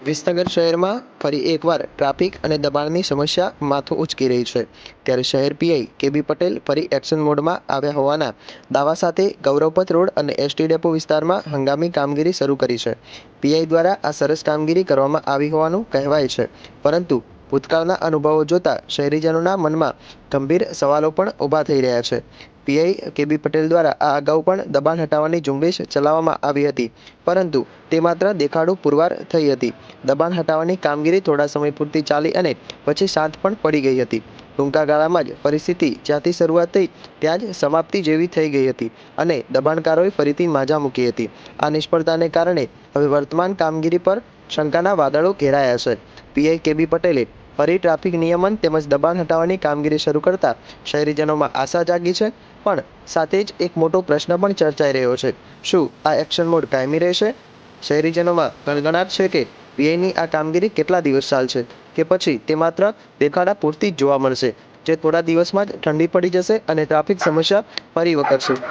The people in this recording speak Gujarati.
વિસનગર શહેરમાં ફરી એકવાર ટ્રાફિક અને દબાણની સમસ્યા માથું ઉંચકી રહી છે. ત્યારે શહેર પીઆઈ કેબી પટેલ ફરી એક્શન મોડમાં આવ્યા હોવાના દાવા સાથે ગૌરવપથ રોડ અને એસટી ડેપો વિસ્તારમાં હંગામી કામગીરી શરૂ કરી છે. પીઆઈ દ્વારા આ સરસ કામગીરી કરવામાં આવી હોવાનું કહેવાય છે, પરંતુ ભૂતકાળના અનુભવો જોતા શહેરીજનોના મનમાં ગંભીર સવાલો પણ ઊભા થઈ રહ્યા છે. પીઆઈ કેબી પટેલ દ્વારા આ અગાઉ પણ દબાણ હટાવવાની ઝુંબેશ ચલાવવામાં આવી હતી, પરંતુ તે માત્ર દેખાડો પુરવાર થઈ હતી. દબાણ હટાવવાની કામગીરી થોડા સમય પૂરતી ચાલી અને પછી શાંત પણ પડી ગઈ હતી. ટૂંકા ગાળામાં જ પરિસ્થિતિ જ્યાંથી શરૂઆત થઈ ત્યાં જ સમાપ્તિ જેવી થઈ ગઈ હતી અને દબાણકારોએ ફરીથી માઝા મૂકી હતી. આ નિષ્ફળતાને કારણે હવે વર્તમાન કામગીરી પર શંકાના વાદળો ઘેરાયા છે. પીઆઈ કેબી પટેલે ફરી ટ્રાફિક નિયમન તેમજ દબાણ હટાવવાની કામગીરી શરૂ કરતા શહેરીજનોમાં આશા જાગી છે, પણ સાથે જ એક મોટો પ્રશ્ન પણ ચર્ચાઈ રહ્યો છે. શું આ એક્શન મોડ કાયમી રહેશે? શહેરીજનોમાં ગણગણાટ છે કે પીઆઈની આ કામગીરી કેટલા દિવસ ચાલશે, કે પછી તે માત્ર દેખાડા પૂરતી જ જોવા મળશે, જે થોડા દિવસમાં જ ઠંડી પડી જશે અને ટ્રાફિક સમસ્યા ફરી વકરશે.